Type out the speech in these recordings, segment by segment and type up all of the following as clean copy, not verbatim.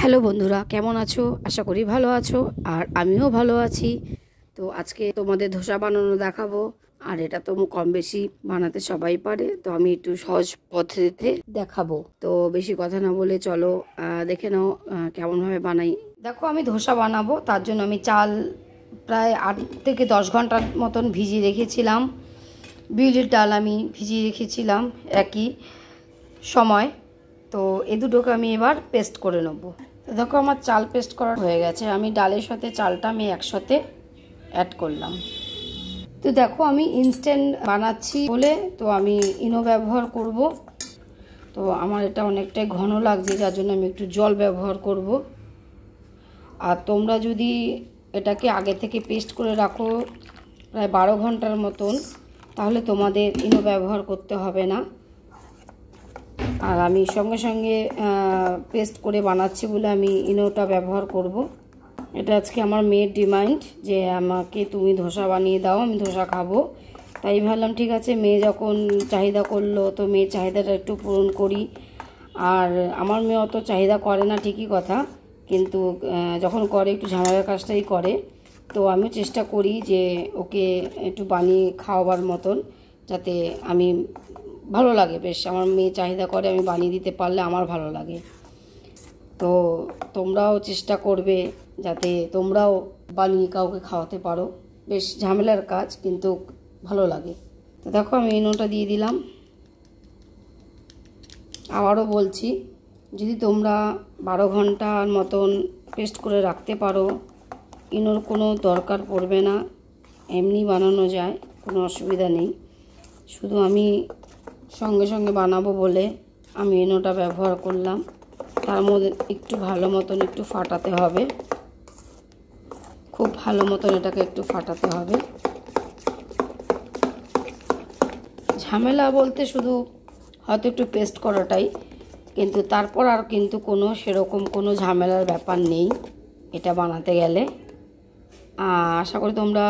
Hello বন্ধুরা, কেমন আছো? আশা করি ভালো আছো, আর আমিও ভালো আছি। তো আজকে তোমাদের ধোসা বানানো দেখাবো। আর এটা তো কম বেশি বানাতে সবাই পারে, তো আমি একটু সহজ পদ্ধতিতে দেখাবো। তো বেশি কথা না বলে চলো দেখে নাও কেমনভাবে বানাই। দেখো, আমি ধোসা বানাবো, তার জন্য আমি চাল প্রায় 8 থেকে 10 ঘন্টার মতন ভিজিয়ে রেখেছিলাম। বিউলির ডাল আমি ভিজিয়ে রেখেছিলাম একই সময়। তো এই দুটোকে আমি এবার পেস্ট করে নেব। তো দেখো, আমার চাল পেস্ট করা হয়ে গেছে। আমি ডালের সাথে চালটা আমি একসাথে অ্যাড করলাম। তো দেখো, আমি ইনস্ট্যান্ট বানাচ্ছি বলে তো আমি ইনো ব্যবহার করব। তো আমার এটা অনেকটাই ঘন লাগছে, যার জন্য আমি একটু জল ব্যবহার করব। আর তোমরা যদি এটাকে আগে থেকে পেস্ট করে রাখো প্রায় 12 ঘন্টার মতন, তাহলে তোমাদের ইনো ব্যবহার করতে হবে না। আর আমি সঙ্গে সঙ্গে পেস্ট করে বানাচ্ছি বলে আমি ইনোটা ব্যবহার করব। এটা আজকে আমার মেয়ের ডিমান্ড যে আমাকে তুমি ধোসা বানিয়ে দাও, আমি ধোসা খাবো। তাই ভাবলাম ঠিক আছে, মেয়ে যখন চাহিদা করলো তো মেয়ের চাহিদাটা একটু পূরণ করি। আর আমার মেয়ে অত চাহিদা করে না ঠিকই কথা, কিন্তু যখন করে একটু ঝামেলার কাজটাই করে। তো আমিও চেষ্টা করি যে ওকে একটু বানিয়ে খাওয়াবার মতন, যাতে আমি ভালো লাগে। বেশ, আমার মেয়ে চাহিদা করে, আমি বানিয়ে দিতে পারলে আমার ভালো লাগে। তো তোমরাও চেষ্টা করবে যাতে তোমরাও বানিয়ে কাউকে খাওয়াতে পারো। বেশ ঝামেলার কাজ, কিন্তু ভালো লাগে। তো দেখো, আমি ইনোটা দিয়ে দিলাম। আবারও বলছি, যদি তোমরা 12 ঘন্টার মতন পেস্ট করে রাখতে পারো, ইনোর কোনো দরকার পড়বে না, এমনি বানানো যায়, কোনো অসুবিধা নেই। শুধু আমি সঙ্গে সঙ্গে বানাবো বলে আমি ইনোটা ব্যবহার করলাম। তার মধ্যে একটু ভালো মতন একটু ফাটাতে হবে, খুব ভালো মতন এটাকে একটু ফাটাতে হবে। ঝামেলা বলতে শুধু হয়তো একটু পেস্ট করাটাই, কিন্তু তারপর আর কিন্তু কোনো সেরকম কোনো ঝামেলার ব্যাপার নেই এটা বানাতে গেলে। আশা করি তোমরা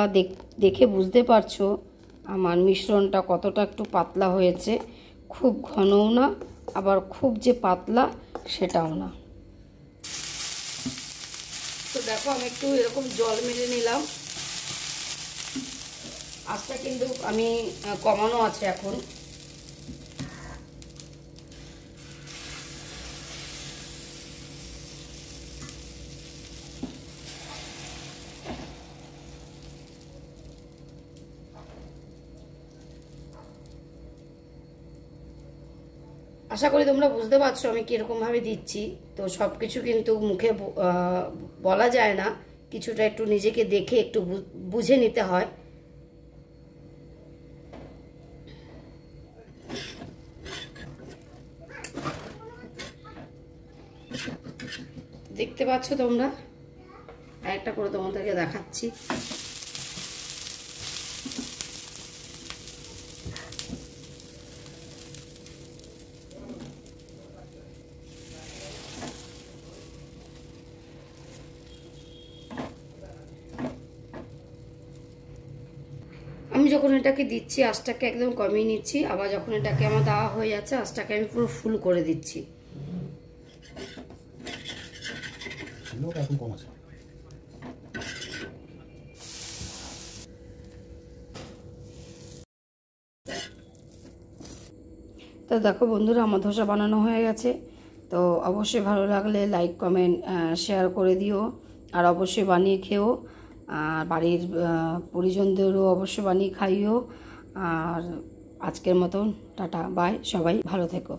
দেখে বুঝতে পারছো আমার মিশ্রণটা কতটা একটু পাতলা হয়েছে। খুব ঘনও না, আবার খুব যে পাতলা সেটাও না। তো দেখো, আমি একটু এরকম জল মেরে নিলাম। আঁচটা কিন্তু আমি কমানো আছে এখন। আশা করি তোমরা বুঝতে পারছো আমি কীরকমভাবে দিচ্ছি। তো সব কিছু কিন্তু মুখে বলা যায় না, কিছুটা একটু নিজেকে দেখে একটু বুঝে নিতে হয়। দেখতে পাচ্ছ তোমরা, একটা করে তোমাদেরকে দেখাচ্ছি। আমি যখন এটাকে দিচ্ছি আঁচটাকে একদম কমিয়ে নিচ্ছি, আবার যখন এটাকে আমার দেওয়া হয়ে যাচ্ছে আঁচটাকে আমি পুরো ফুল করে দিচ্ছি। তো দেখো বন্ধুরা, আমার ধোসা বানানো হয়ে গেছে। তো অবশ্যই ভালো লাগলে লাইক কমেন্ট শেয়ার করে দিও, আর অবশ্যই বানিয়ে খেও। আর বাড়ির পরিজনদেরও অবশ্যই বানিয়ে খাইও। আর আজকের মতন টাটা বাই, সবাই ভালো থেকো।